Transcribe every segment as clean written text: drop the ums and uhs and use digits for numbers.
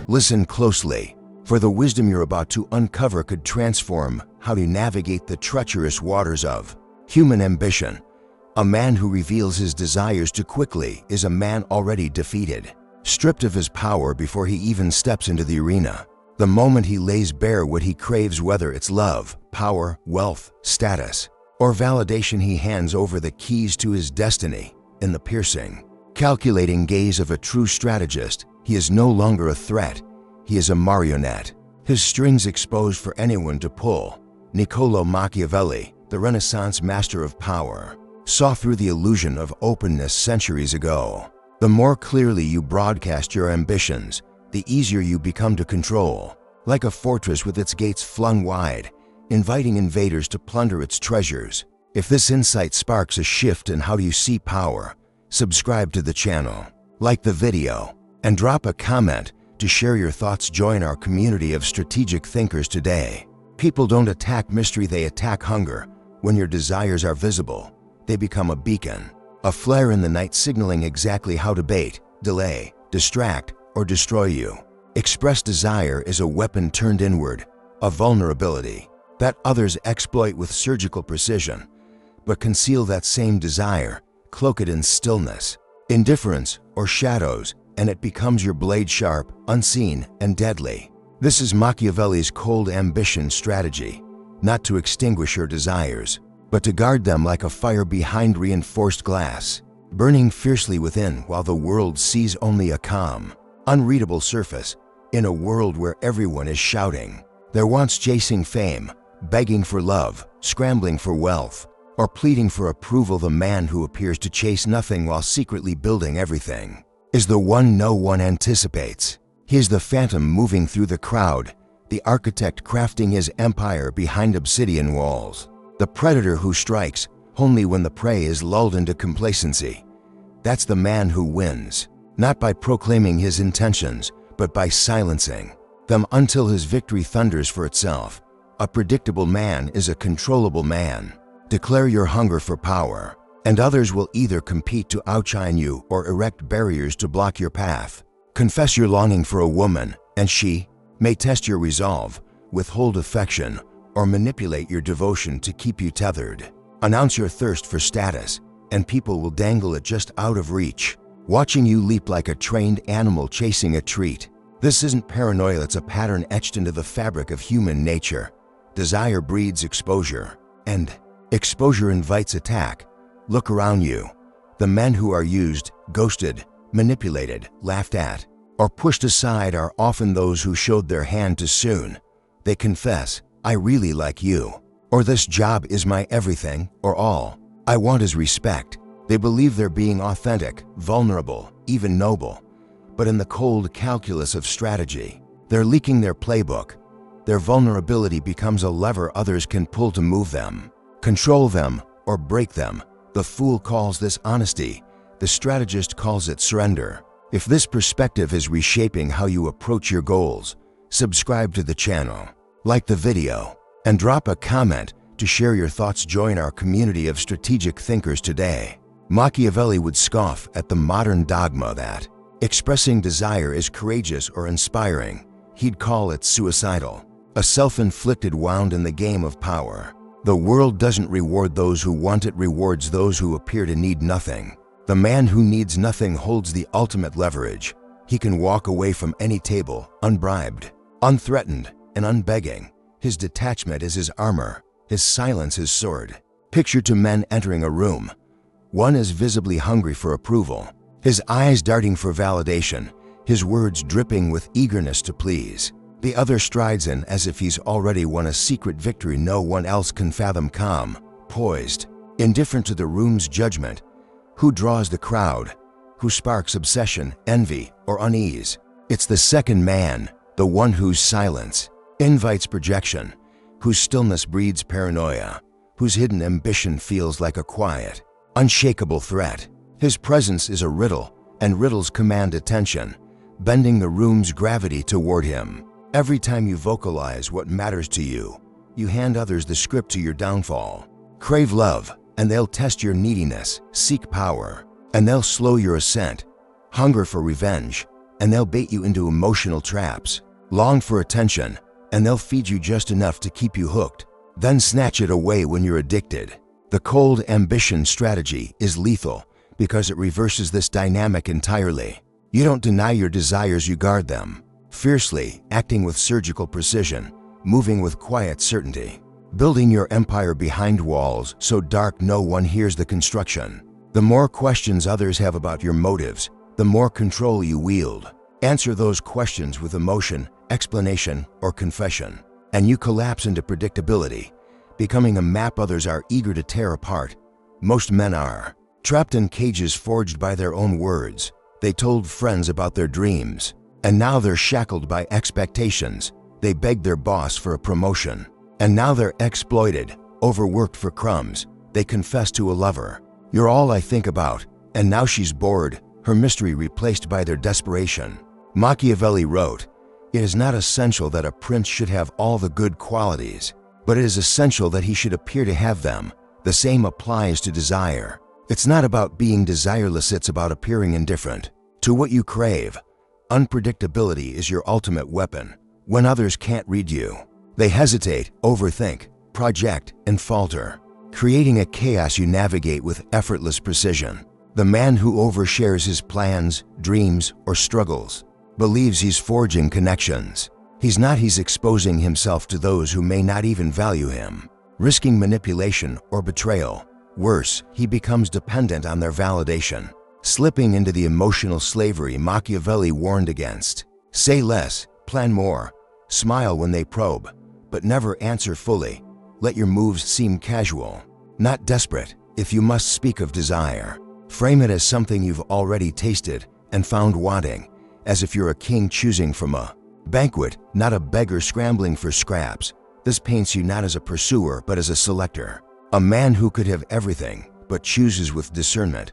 Listen closely, for the wisdom you're about to uncover could transform how you navigate the treacherous waters of human ambition. A man who reveals his desires too quickly is a man already defeated, stripped of his power before he even steps into the arena. The moment he lays bare what he craves, whether it's love, power, wealth, status, or validation, he hands over the keys to his destiny. In the piercing, calculating gaze of a true strategist, he is no longer a threat, he is a marionette, his strings exposed for anyone to pull. Niccolo Machiavelli, the Renaissance master of power, saw through the illusion of openness centuries ago. The more clearly you broadcast your ambitions, the easier you become to control. Like a fortress with its gates flung wide, inviting invaders to plunder its treasures. If this insight sparks a shift in how you see power, subscribe to the channel, like the video, and drop a comment to share your thoughts. Join our community of strategic thinkers today. People don't attack mystery, they attack hunger. When your desires are visible, they become a beacon, a flare in the night signaling exactly how to bait, delay, distract, or destroy you. Expressed desire is a weapon turned inward, a vulnerability that others exploit with surgical precision. But conceal that same desire, cloak it in stillness, indifference, or shadows, and it becomes your blade, sharp, unseen, and deadly. This is Machiavelli's cold ambition strategy, not to extinguish your desires, but to guard them like a fire behind reinforced glass, burning fiercely within while the world sees only a calm, unreadable surface. In a world where everyone is shouting, they're once chasing fame, begging for love, scrambling for wealth, or pleading for approval, the man who appears to chase nothing while secretly building everything is the one no one anticipates. He is the phantom moving through the crowd, the architect crafting his empire behind obsidian walls, the predator who strikes only when the prey is lulled into complacency. That's the man who wins, not by proclaiming his intentions, but by silencing them until his victory thunders for itself. A predictable man is a controllable man. Declare your hunger for power, and others will either compete to outshine you or erect barriers to block your path. Confess your longing for a woman, and she may test your resolve, withhold affection, or manipulate your devotion to keep you tethered. Announce your thirst for status, and people will dangle it just out of reach, watching you leap like a trained animal chasing a treat. This isn't paranoia, it's a pattern etched into the fabric of human nature. Desire breeds exposure, and exposure invites attack. Look around you. The men who are used, ghosted, manipulated, laughed at, or pushed aside are often those who showed their hand too soon. They confess, "I really like you," or "This job is my everything," or "All I want is respect." They believe they're being authentic, vulnerable, even noble. But in the cold calculus of strategy, they're leaking their playbook. Their vulnerability becomes a lever others can pull to move them, control them, or break them. The fool calls this honesty. The strategist calls it surrender. If this perspective is reshaping how you approach your goals, subscribe to the channel, like the video, and drop a comment to share your thoughts. Join our community of strategic thinkers today. Machiavelli would scoff at the modern dogma that expressing desire is courageous or inspiring. He'd call it suicidal, a self-inflicted wound in the game of power. The world doesn't reward those who want, it rewards those who appear to need nothing. The man who needs nothing holds the ultimate leverage. He can walk away from any table, unbribed, unthreatened, and unbegging. His detachment is his armor, his silence his sword. Picture two men entering a room. One is visibly hungry for approval, his eyes darting for validation, his words dripping with eagerness to please. The other strides in as if he's already won a secret victory no one else can fathom, calm, poised, indifferent to the room's judgment. Who draws the crowd? Who sparks obsession, envy, or unease? It's the second man, the one whose silence invites projection, whose stillness breeds paranoia, whose hidden ambition feels like a quiet, unshakable threat. His presence is a riddle, and riddles command attention, bending the room's gravity toward him. Every time you vocalize what matters to you, you hand others the script to your downfall. Crave love, and they'll test your neediness. Seek power, and they'll slow your ascent. Hunger for revenge, and they'll bait you into emotional traps. Long for attention, and they'll feed you just enough to keep you hooked, then snatch it away when you're addicted. The cold ambition strategy is lethal because it reverses this dynamic entirely. You don't deny your desires, you guard them, fiercely, acting with surgical precision, moving with quiet certainty, building your empire behind walls so dark no one hears the construction. The more questions others have about your motives, the more control you wield. Answer those questions with emotion, explanation, or confession, and you collapse into predictability, becoming a map others are eager to tear apart. Most men are trapped in cages forged by their own words. They told friends about their dreams, and now they're shackled by expectations. They begged their boss for a promotion, and now they're exploited, overworked for crumbs. They confess to a lover, "You're all I think about," and now she's bored, her mystery replaced by their desperation. Machiavelli wrote, "It is not essential that a prince should have all the good qualities, but it is essential that he should appear to have them." The same applies to desire. It's not about being desireless, it's about appearing indifferent to what you crave. Unpredictability is your ultimate weapon. When others can't read you, they hesitate, overthink, project, and falter, creating a chaos you navigate with effortless precision. The man who overshares his plans, dreams, or struggles believes he's forging connections. He's not, he's exposing himself to those who may not even value him, risking manipulation or betrayal. Worse, he becomes dependent on their validation, slipping into the emotional slavery Machiavelli warned against. Say less, plan more, smile when they probe, but never answer fully. Let your moves seem casual, not desperate. If you must speak of desire, frame it as something you've already tasted and found wanting, as if you're a king choosing from a banquet, not a beggar scrambling for scraps. This paints you not as a pursuer, but as a selector, a man who could have everything, but chooses with discernment.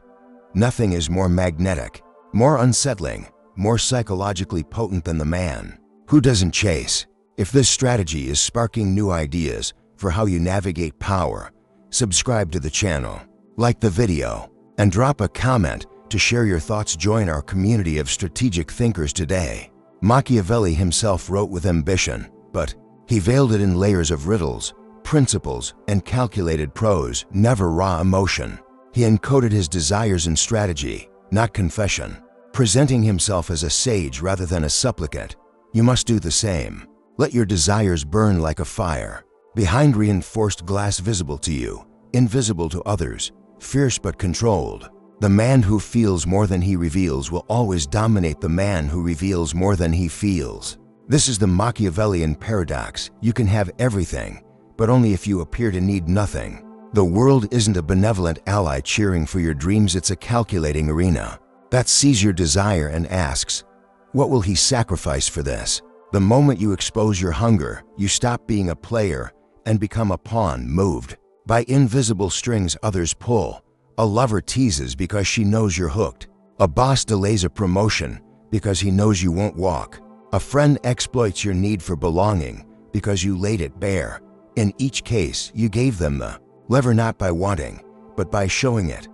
Nothing is more magnetic, more unsettling, more psychologically potent than the man who doesn't chase. If this strategy is sparking new ideas for how you navigate power, subscribe to the channel, like the video, and drop a comment to share your thoughts. Join our community of strategic thinkers today. Machiavelli himself wrote with ambition, but he veiled it in layers of riddles, principles, and calculated prose, never raw emotion. He encoded his desires in strategy, not confession, presenting himself as a sage rather than a supplicant. You must do the same. Let your desires burn like a fire, behind reinforced glass, visible to you, invisible to others, fierce but controlled. The man who feels more than he reveals will always dominate the man who reveals more than he feels. This is the Machiavellian paradox. You can have everything, but only if you appear to need nothing. The world isn't a benevolent ally cheering for your dreams, it's a calculating arena that sees your desire and asks, what will he sacrifice for this? The moment you expose your hunger, you stop being a player and become a pawn, moved by invisible strings others pull. A lover teases because she knows you're hooked. A boss delays a promotion because he knows you won't walk. A friend exploits your need for belonging because you laid it bare. In each case, you gave them the lever not by wanting, but by showing it.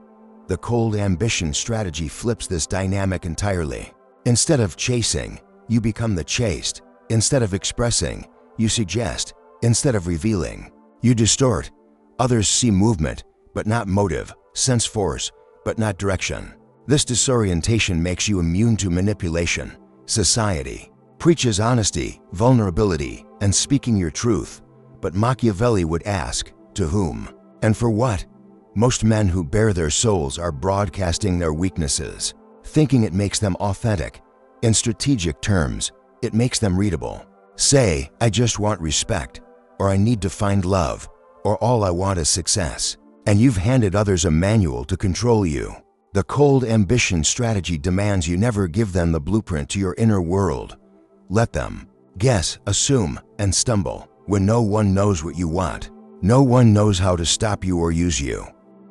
The cold ambition strategy flips this dynamic entirely. Instead of chasing, you become the chased. Instead of expressing, you suggest. Instead of revealing, you distort. Others see movement, but not motive, sense force, but not direction. This disorientation makes you immune to manipulation. Society preaches honesty, vulnerability, and speaking your truth, but Machiavelli would ask, to whom and for what? Most men who bare their souls are broadcasting their weaknesses, thinking it makes them authentic. In strategic terms, it makes them readable. Say, I just want respect, or I need to find love, or all I want is success, and you've handed others a manual to control you. The cold ambition strategy demands you never give them the blueprint to your inner world. Let them guess, assume, and stumble. When no one knows what you want, no one knows how to stop you or use you.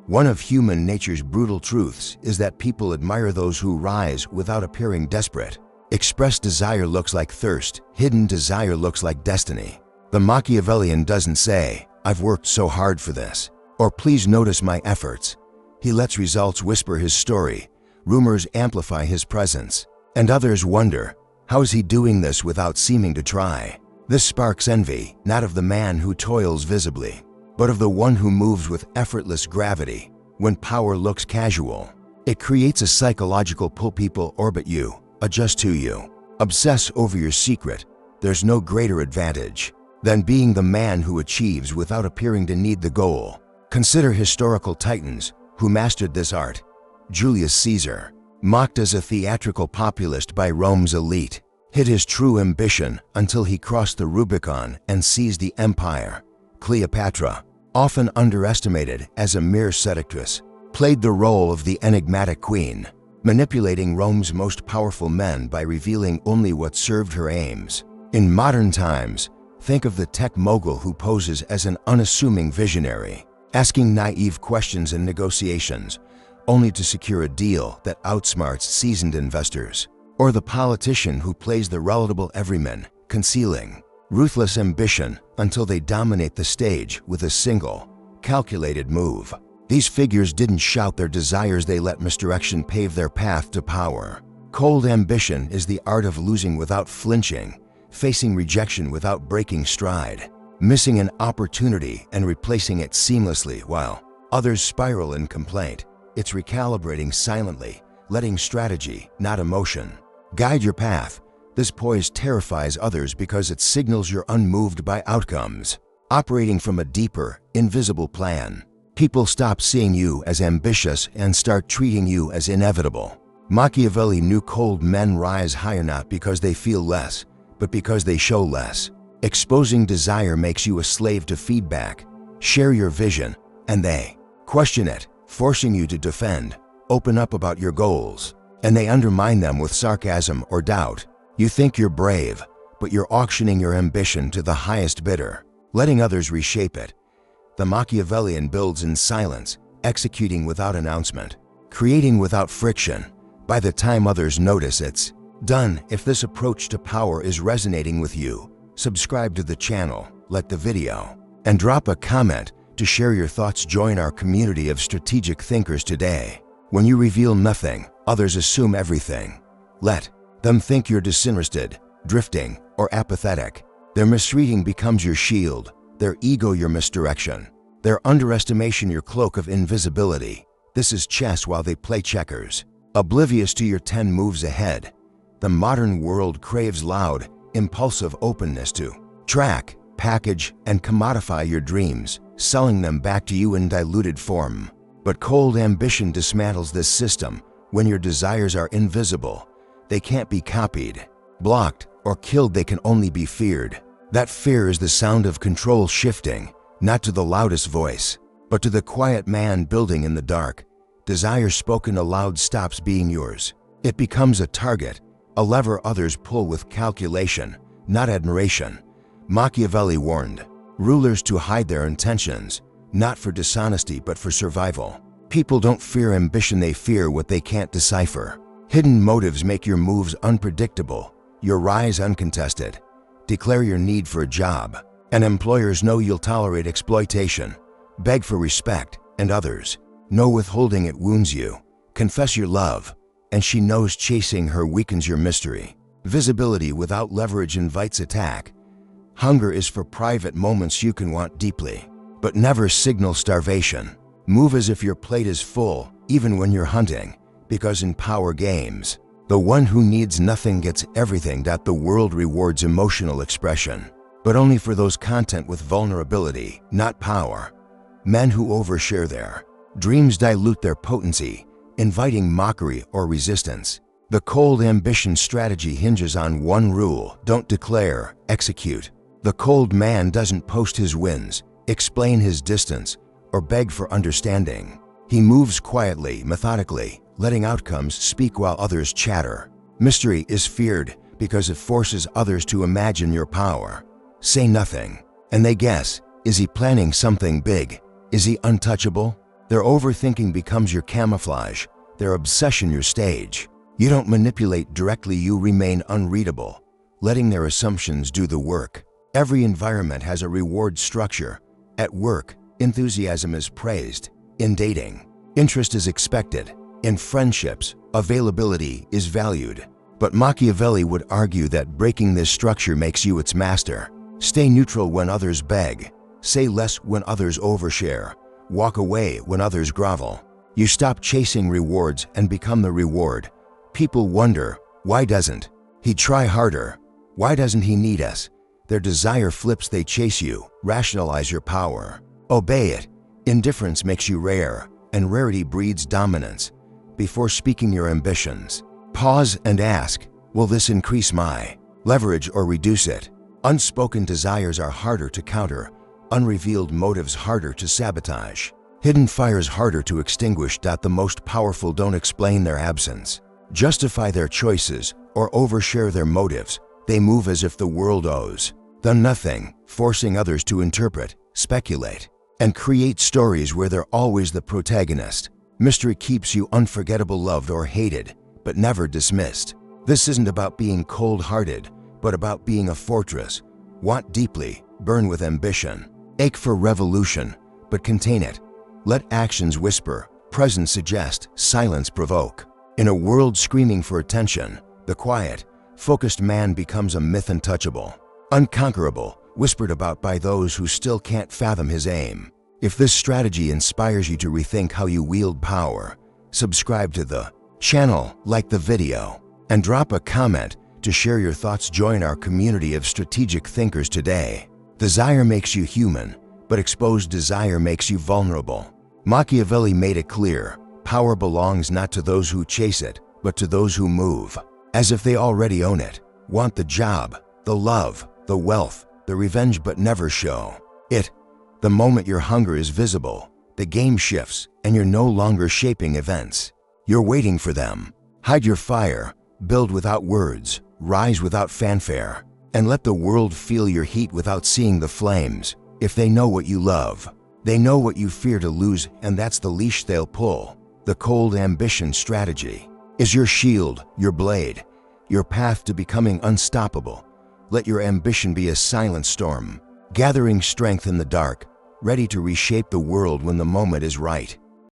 One of human nature's brutal truths is that people admire those who rise without appearing desperate. Expressed desire looks like thirst, hidden desire looks like destiny. The Machiavellian doesn't say, I've worked so hard for this, or please notice my efforts. He lets results whisper his story, rumors amplify his presence, And others wonder, how is he doing this without seeming to try? This sparks envy, not of the man who toils visibly, but of the one who moves with effortless gravity when power looks casual. It creates a psychological pull. People orbit you, adjust to you, obsess over your secret. There's no greater advantage than being the man who achieves without appearing to need the goal. Consider historical titans who mastered this art. Julius Caesar, mocked as a theatrical populist by Rome's elite, hid his true ambition until he crossed the Rubicon and seized the empire. Cleopatra, often underestimated as a mere seductress, played the role of the enigmatic queen, manipulating Rome's most powerful men by revealing only what served her aims. In modern times, think of the tech mogul who poses as an unassuming visionary, asking naive questions in negotiations, only to secure a deal that outsmarts seasoned investors. Or the politician who plays the relatable everyman, concealing ruthless ambition until they dominate the stage with a single, calculated move. These figures didn't shout their desires, they let misdirection pave their path to power. Cold ambition is the art of losing without flinching, facing rejection without breaking stride, missing an opportunity and replacing it seamlessly while others spiral in complaint. It's recalibrating silently, letting strategy, not emotion, guide your path. This poise terrifies others because it signals you're unmoved by outcomes, operating from a deeper, invisible plan. People stop seeing you as ambitious and start treating you as inevitable. Machiavelli knew cold men rise higher not because they feel less, but because they show less. Exposing desire makes you a slave to feedback. Share your vision, and they question it, forcing you to defend, open up about your goals, and they undermine them with sarcasm or doubt. You think you're brave, but you're auctioning your ambition to the highest bidder, letting others reshape it. The Machiavellian builds in silence, executing without announcement, creating without friction. By the time others notice, it's done. If this approach to power is resonating with you, subscribe to the channel, like the video, and drop a comment to share your thoughts. Join our community of strategic thinkers today. When you reveal nothing, others assume everything. Let them think you're disinterested, drifting, or apathetic. Their misreading becomes your shield, their ego your misdirection, their underestimation your cloak of invisibility. This is chess while they play checkers, oblivious to your 10 moves ahead. The modern world craves loud, impulsive openness to track, package, and commodify your dreams, selling them back to you in diluted form. But cold ambition dismantles this system. When your desires are invisible, they can't be copied, blocked, or killed. They can only be feared. That fear is the sound of control shifting, not to the loudest voice, but to the quiet man building in the dark. Desire spoken aloud stops being yours. It becomes a target, a lever others pull with calculation, not admiration. Machiavelli warned rulers to hide their intentions, not for dishonesty but for survival. People don't fear ambition, they fear what they can't decipher. Hidden motives make your moves unpredictable, your rise uncontested. Declare your need for a job, and employers know you'll tolerate exploitation. Beg for respect, and others know withholding it wounds you. Confess your love, and she knows chasing her weakens your mystery. Visibility without leverage invites attack. Hunger is for private moments you can want deeply, but never signal starvation. Move as if your plate is full, even when you're hunting, because in power games, the one who needs nothing gets everything. The world rewards emotional expression, but only for those content with vulnerability, not power. Men who overshare their dreams dilute their potency, inviting mockery or resistance. The cold ambition strategy hinges on one rule: don't declare, execute. The cold man doesn't post his wins, explain his distance, or beg for understanding. He moves quietly, methodically, letting outcomes speak while others chatter. Mystery is feared because it forces others to imagine your power. Say nothing, and they guess. Is he planning something big? Is he untouchable? Their overthinking becomes your camouflage, their obsession your stage. You don't manipulate directly, you remain unreadable, letting their assumptions do the work. Every environment has a reward structure. At work, enthusiasm is praised. In dating, interest is expected. In friendships, availability is valued. But Machiavelli would argue that breaking this structure makes you its master. Stay neutral when others beg. Say less when others overshare. Walk away when others grovel. You stop chasing rewards and become the reward. People wonder, why doesn't he try harder? Why doesn't he need us? Their desire flips, they chase you. Rationalize your power. Obey it. Indifference makes you rare, and rarity breeds dominance. Before speaking your ambitions, pause and ask, will this increase my leverage or reduce it? Unspoken desires are harder to counter, unrevealed motives harder to sabotage, hidden fires harder to extinguish. The most powerful don't explain their absence, justify their choices, or overshare their motives. They move as if the world owes them nothing, forcing others to interpret, speculate, and create stories where they're always the protagonist. Mystery keeps you unforgettable, loved or hated, but never dismissed. This isn't about being cold-hearted, but about being a fortress. Want deeply, burn with ambition. Ache for revolution, but contain it. Let actions whisper, presence suggest, silence provoke. In a world screaming for attention, the quiet, focused man becomes a myth, untouchable, unconquerable, whispered about by those who still can't fathom his aim. If this strategy inspires you to rethink how you wield power, subscribe to the channel, like the video, and drop a comment to share your thoughts. Join our community of strategic thinkers today. Desire makes you human, but exposed desire makes you vulnerable. Machiavelli made it clear, power belongs not to those who chase it, but to those who move, as if they already own it. Want the job, the love, the wealth, the revenge, but never show it. The moment your hunger is visible, the game shifts and you're no longer shaping events. You're waiting for them. Hide your fire, build without words, rise without fanfare, and let the world feel your heat without seeing the flames. If they know what you love, they know what you fear to lose, and that's the leash they'll pull. The cold ambition strategy is your shield, your blade, your path to becoming unstoppable. Let your ambition be a silent storm, gathering strength in the dark, ready to reshape the world when the moment is right.